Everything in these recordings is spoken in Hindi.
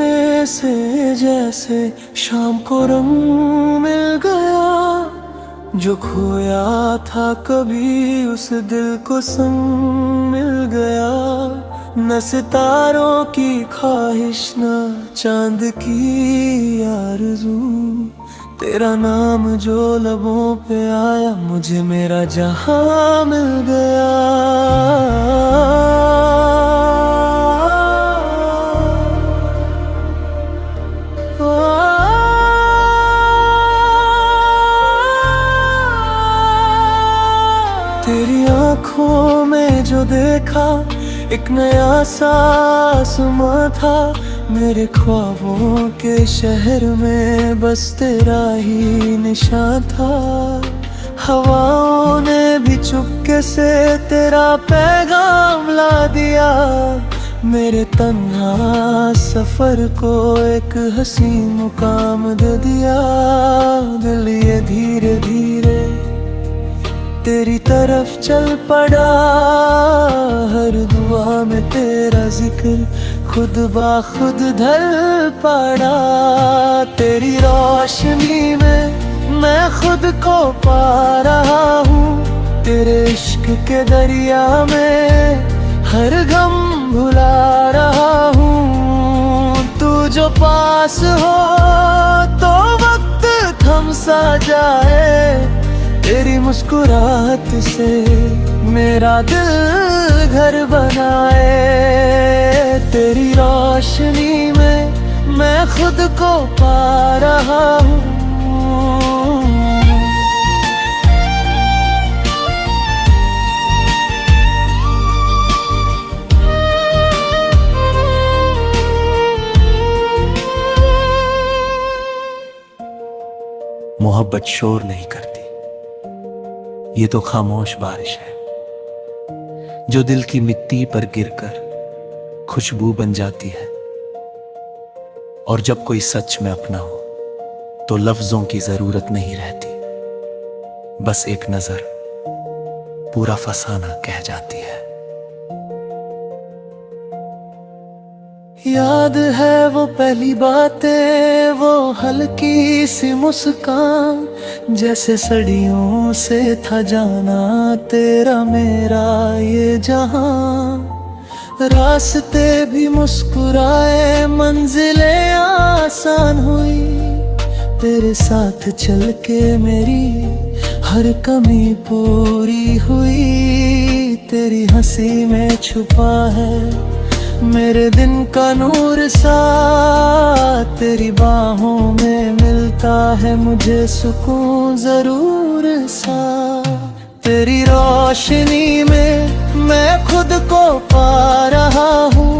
सपने से जैसे शाम को रंग मिल गया, जो खोया था कभी उस दिल को संग मिल गया। न सितारों की ख्वाहिश न चांद की आरज़ू, तेरा नाम जो लबों पे आया मुझे मेरा जहां मिल गया। तेरी आँखों में जो देखा एक नया सा आसमां था, मेरे ख्वाबों के शहर में बस तेरा ही निशान था। हवाओं ने भी चुपके से तेरा पैगाम ला दिया, मेरे तन्हा सफर को एक हसी मुकाम दे दिया। दिल ये धीरे धीरे तेरी तरफ चल पड़ा, हर दुआ में तेरा जिक्र खुद बा खुद ढल पड़ा। तेरी रोशनी में मैं खुद को पा रहा हूँ, तेरे इश्क के दरिया में हर गम भुला रहा हूँ। तू जो पास हो तो वक्त थम सा जाए, तेरी मुस्कुराहट से मेरा दिल घर बनाए। तेरी रोशनी में मैं खुद को पा रहा हूँ। मोहब्बत शोर नहीं करती, ये तो खामोश बारिश है जो दिल की मिट्टी पर गिरकर खुशबू बन जाती है। और जब कोई सच में अपना हो तो लफ्जों की जरूरत नहीं रहती, बस एक नजर पूरा फसाना कह जाती है। याद है वो पहली बातें, वो हल्की सी मुस्कान, जैसे सदियों से था जाना तेरा मेरा ये जहां। रास्ते भी मुस्कुराए, मंजिलें आसान हुई, तेरे साथ चल के मेरी हर कमी पूरी हुई। तेरी हंसी में छुपा है मेरे दिन का नूर सा, तेरी बाहों में मिलता है मुझे सुकून जरूर सा। तेरी रोशनी में मैं खुद को पा रहा हूँ,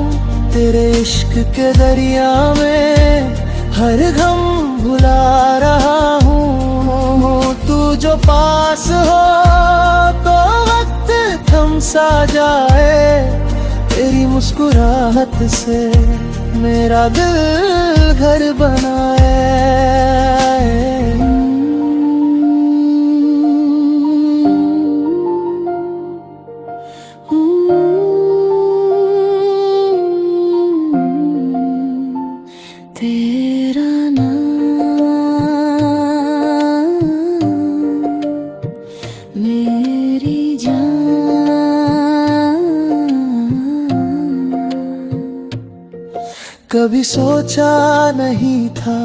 तेरे इश्क के दरिया में हर गम भुला रहा हूँ। तू जो पास हो तो वक्त थम सा जाए, तेरी मुस्कुराहट से मेरा दिल घर बनाए। तेरा नाम मेरी जान, कभी सोचा नहीं था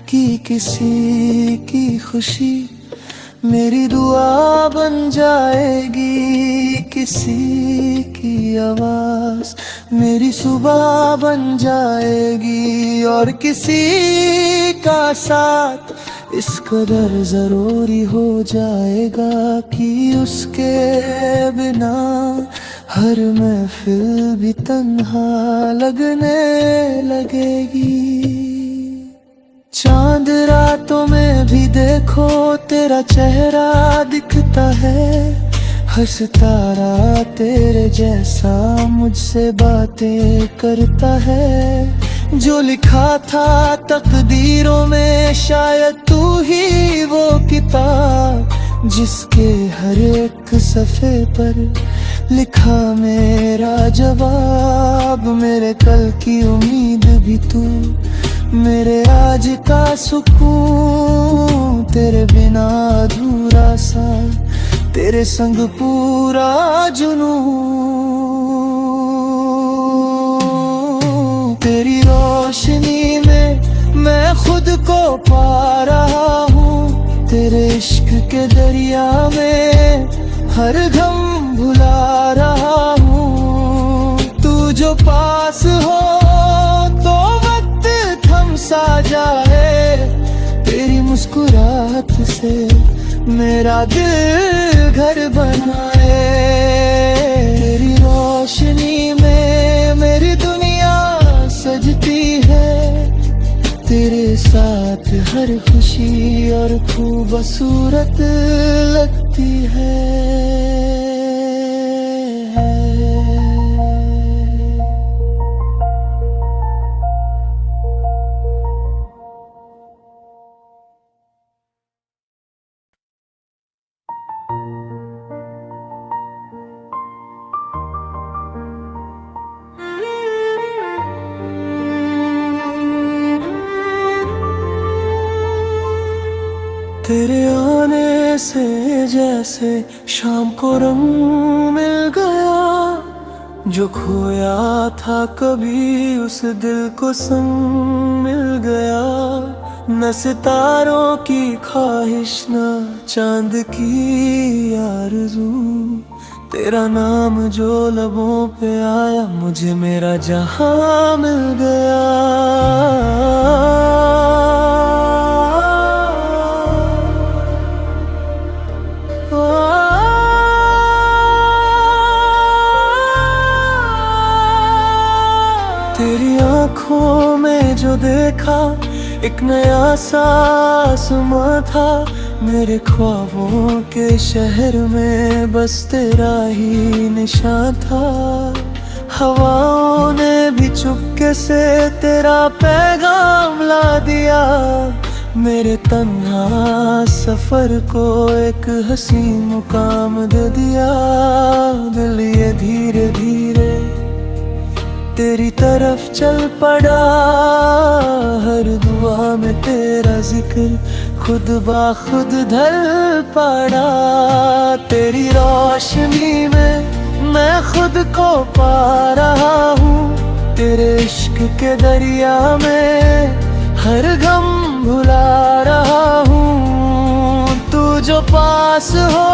कि किसी की खुशी मेरी दुआ बन जाएगी, किसी की आवाज मेरी सुबह बन जाएगी, और किसी का साथ इस कदर जरूरी हो जाएगा कि उसके बिना हर महफिल भी तन्हा लगने लगेगी। चांद रातों में भी देखो तेरा चेहरा दिखता है, हंसता रहा तेरे जैसा मुझसे बातें करता है। जो लिखा था तकदीरों में शायद तू ही वो किताब, जिसके हर एक सफ़े पर लिखा मेरा जवाब, मेरे कल की उम्मीद भी तू, मेरे आज का सुकून तेरे बिना अधूरा सा, तेरे संग पूरा जुनून। तेरी रोशनी में मैं खुद को पा रहा हूँ, तेरे इश्क के दरिया में हर गम भुला रहा हूँ। तू जो पास हो तो वक्त थम सा जाए, तेरी मुस्कुराहट से मेरा दिल घर बनाए। तेरी रोशनी में मेरी दुनिया सजती है, तेरे साथ हर खुशी और खूबसूरत लगती है। तेरे आने से जैसे शाम को रंग मिल गया, जो खोया था कभी उस दिल को संग मिल गया। न सितारों की ख्वाहिश न चांद की आरज़ू, तेरा नाम जो लबों पे आया मुझे मेरा जहां मिल गया। तेरी आँखों में जो देखा एक नया सा आसमां था, मेरे ख्वाबों के शहर में बस तेरा ही निशान था। हवाओं ने भी चुपके से तेरा पैगाम ला दिया, मेरे तन्हा सफर को एक हसी मुकाम दे दिया। दिल ये धीरे धीरे तेरी तरफ चल पड़ा, हर दुआ में तेरा जिक्र खुद बा खुद ढल पड़ा। तेरी रोशनी में मैं खुद को पा रहा हूँ, तेरे इश्क के दरिया में हर गम भुला रहा हूँ। तू जो पास हो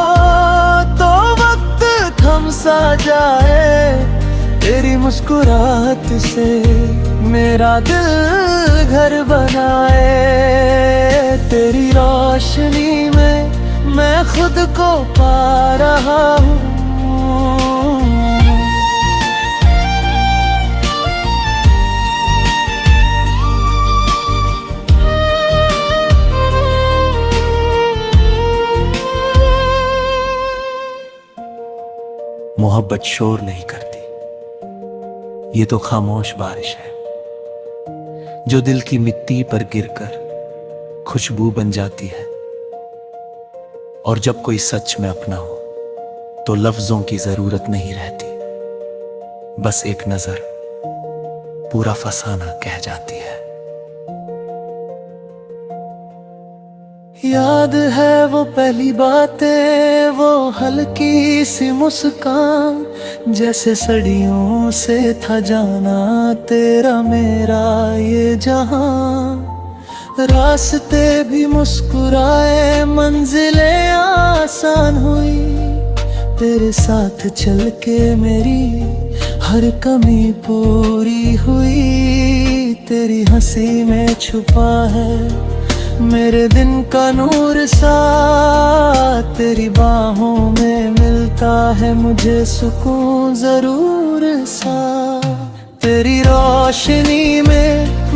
तो वक्त थम सा जाए, तेरी मुस्कुराहट से मेरा दिल घर बनाए। तेरी रोशनी में मैं खुद को पा रहा हूँ। मोहब्बत शोर नहीं करती, ये तो खामोश बारिश है जो दिल की मिट्टी पर गिरकर खुशबू बन जाती है। और जब कोई सच में अपना हो तो लफ्जों की जरूरत नहीं रहती, बस एक नजर पूरा फसाना कह जाती है। याद है वो पहली बातें, वो हल्की सी मुस्कान, जैसे सदियों से था जाना तेरा मेरा ये जहां। रास्ते भी मुस्कुराए, मंजिलें आसान हुई, तेरे साथ चल के मेरी हर कमी पूरी हुई। तेरी हंसी में छुपा है मेरे दिन का नूर सा, तेरी बाहों में मिलता है मुझे सुकून जरूर सा। तेरी रोशनी में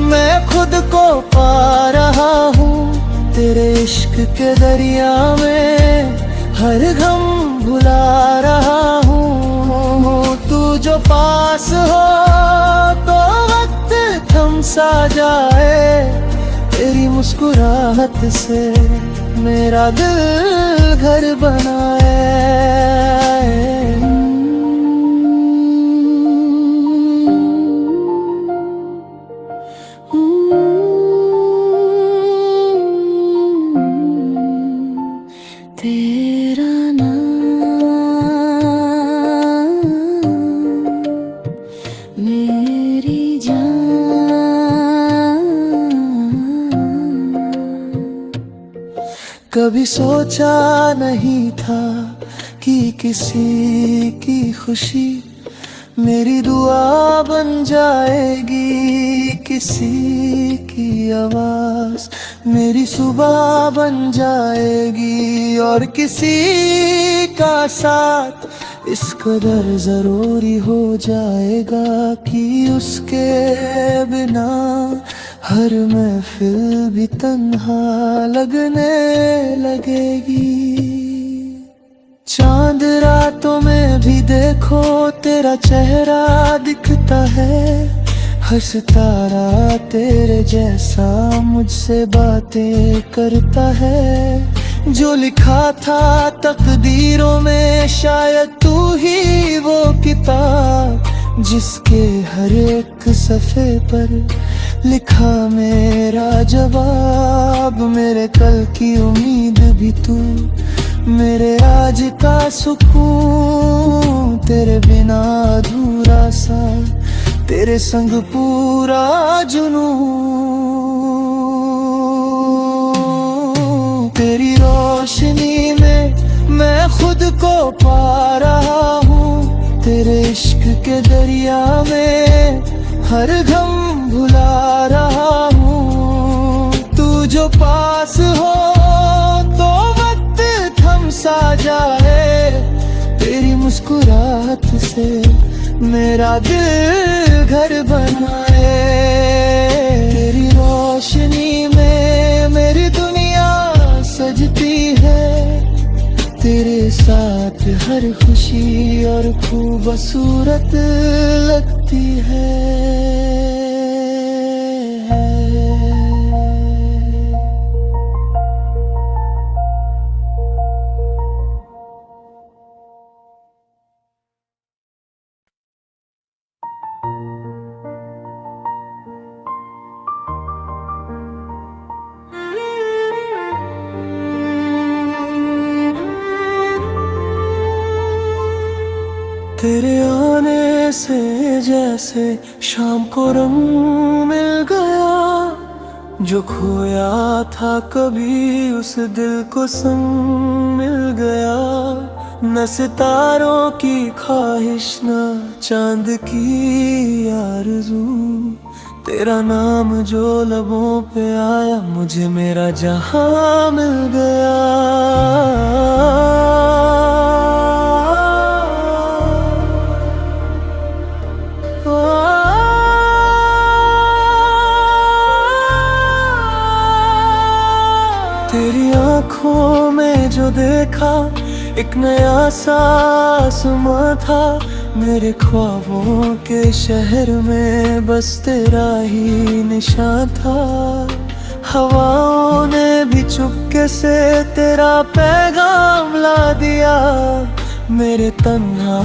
मैं खुद को पा रहा हूँ, तेरे इश्क के दरिया में हर गम भुला रहा हूँ। तू जो पास हो तो वक्त थम सा जाए, तेरी मुस्कुराहट से मेरा दिल घर बनाए। कभी सोचा नहीं था कि किसी की खुशी मेरी दुआ बन जाएगी, किसी की आवाज मेरी सुबह बन जाएगी, और किसी का साथ इस कदर जरूरी हो जाएगा कि उसके बिना हर महफिल भी तन्हा लगने लगेगी। चांद रातों में भी देखो तेरा चेहरा दिखता है, हंसता रहा तेरे जैसा मुझसे बातें करता है। जो लिखा था तकदीरों में शायद तू ही वो किताब, जिसके हर एक सफ़े पर लिखा मेरा जवाब। मेरे कल की उम्मीद भी तू, मेरे आज का सुकून, तेरे बिना अधूरा सा, तेरे संग पूरा जुनून। तेरी रोशनी में मैं खुद को पा रहा हूँ, तेरे इश्क के दरिया में हर गम भुला रहा हूँ। तू जो पास हो तो वक्त थम सा जाए, तेरी मुस्कुराहट से मेरा दिल घर बनाए। तेरी रोशनी में मेरी दुनिया सजती है, तेरे साथ हर खुशी और खूबसूरत लगती है। तेरे आने से जैसे शाम को रंग मिल गया, जो खोया था कभी उस दिल को संग मिल गया। न सितारों की ख्वाहिश न चांद की आरज़ू, तेरा नाम जो लबों पे आया मुझे मेरा जहां मिल गया। तेरी आँखों में जो देखा एक नया सा आसमां था, मेरे ख्वाबों के शहर में बस तेरा ही निशान था। हवाओं ने भी चुपके से तेरा पैगाम ला दिया, मेरे तन्हा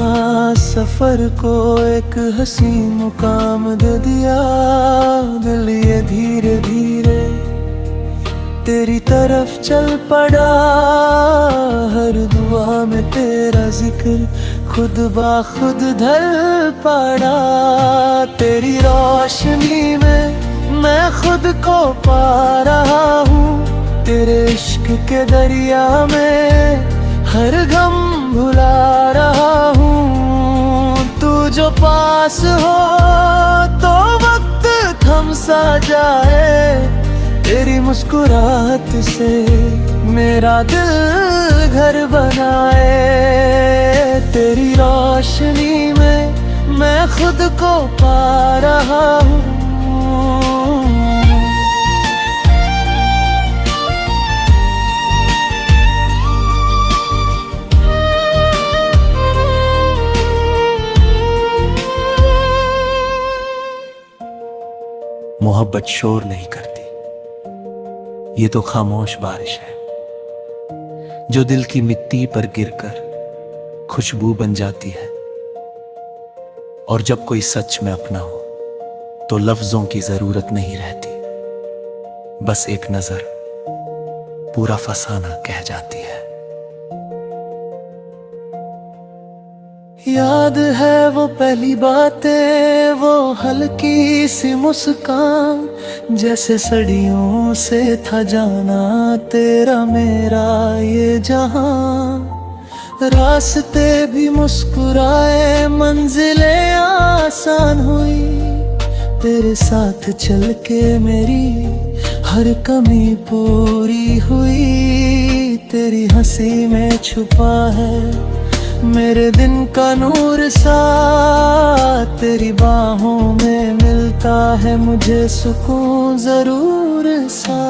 सफर को एक हसी मुकाम दे दिया। दिल ये धीरे धीरे तेरी तरफ चल पड़ा, हर दुआ में तेरा जिक्र खुद बा खुद ढल पड़ा। तेरी रोशनी में मैं खुद को पा रहा हूँ, तेरे इश्क के दरिया में हर गम भुला रहा हूँ। तू जो पास हो तो वक्त थम सा जाए, तेरी मुस्कुराहट से मेरा दिल घर बनाए। तेरी रोशनी में मैं खुद को पा रहा हूँ। मोहब्बत शोर नहीं करती, ये तो खामोश बारिश है जो दिल की मिट्टी पर गिरकर खुशबू बन जाती है। और जब कोई सच में अपना हो तो लफ्जों की जरूरत नहीं रहती, बस एक नजर पूरा फसाना कह जाती है। याद है वो पहली बातें, वो हल्की सी मुस्कान, जैसे सदियों से था जाना तेरा मेरा ये जहां। रास्ते भी मुस्कुराए, मंजिलें आसान हुई, तेरे साथ चल के मेरी हर कमी पूरी हुई। तेरी हंसी में छुपा है मेरे दिन का नूर सा, तेरी बाहों में मिलता है मुझे सुकून जरूर सा।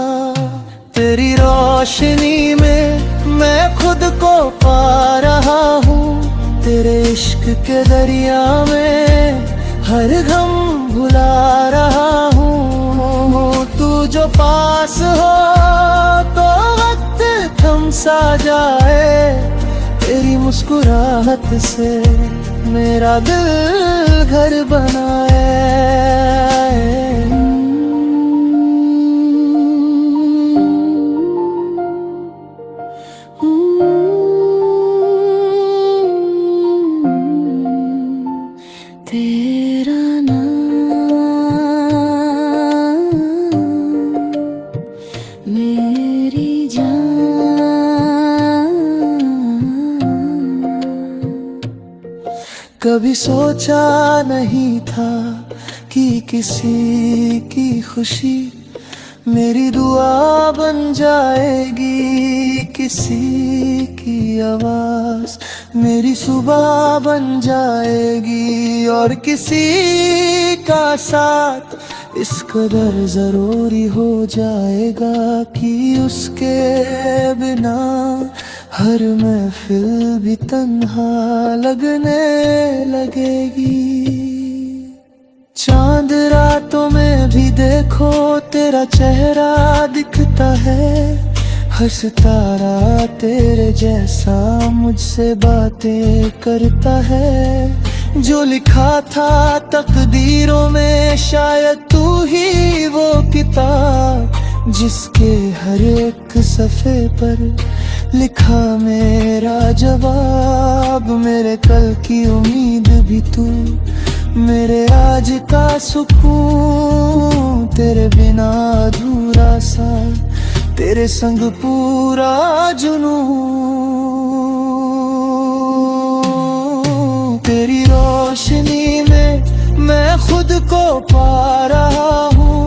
तेरी रोशनी में मैं खुद को पा रहा हूँ, तेरे इश्क के दरिया में हर गम भुला रहा हूँ। तू जो पास हो तो वक्त थम सा जाए, तेरी मुस्कुराहट से मेरा दिल घर बनाए। तेरा नाम मेरी जान, कभी सोचा नहीं था कि किसी की खुशी मेरी दुआ बन जाएगी, किसी की आवाज मेरी सुबह बन जाएगी, और किसी का साथ इस कदर जरूरी हो जाएगा कि उसके बिना हर महफिल भी तन्हा लगने लगेगी। चांद रातों में भी देखो तेरा चेहरा दिखता है, हंसता रहा तेरे जैसा मुझसे बातें करता है। जो लिखा था तकदीरों में शायद तू ही वो किताब, जिसके हर एक सफ़े पर लिखा मेरा जवाब। मेरे कल की उम्मीद भी तू, मेरे आज का सुकून, तेरे बिना अधूरा सा, तेरे संग पूरा जुनून। तेरी रोशनी में मैं खुद को पा रहा हूँ,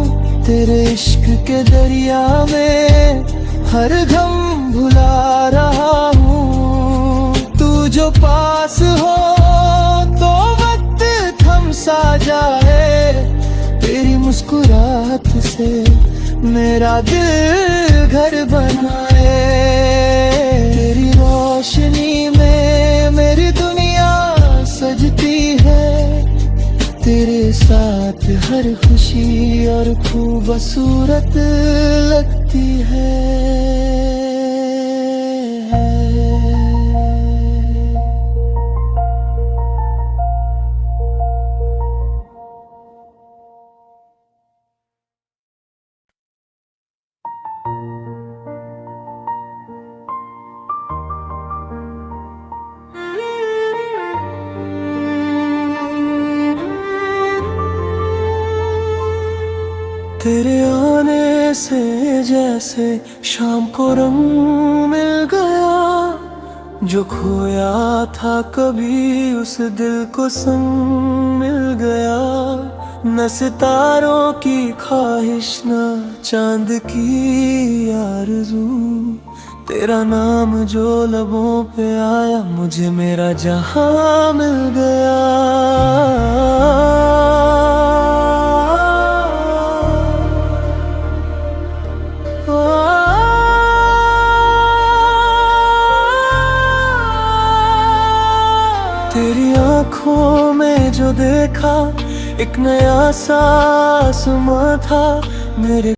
तेरे इश्क के दरिया में हर गम भुला रहा हूँ। तू जो पास हो तो वक्त थम सा जाए, तेरी मुस्कुराहट से मेरा दिल घर बनाए। तेरी रोशनी में मेरी दुनिया सजती है, तेरे साथ हर खुशी और खूबसूरत लगती है। तेरे आने से जैसे शाम को रंग मिल गया, जो खोया था कभी उस दिल को संग मिल गया। न सितारों की ख्वाहिश न चांद की आरज़ू, तेरा नाम जो लबों पे आया मुझे मेरा जहां मिल गया। तेरी आँखों में जो देखा एक नया सा आसमां था, मेरे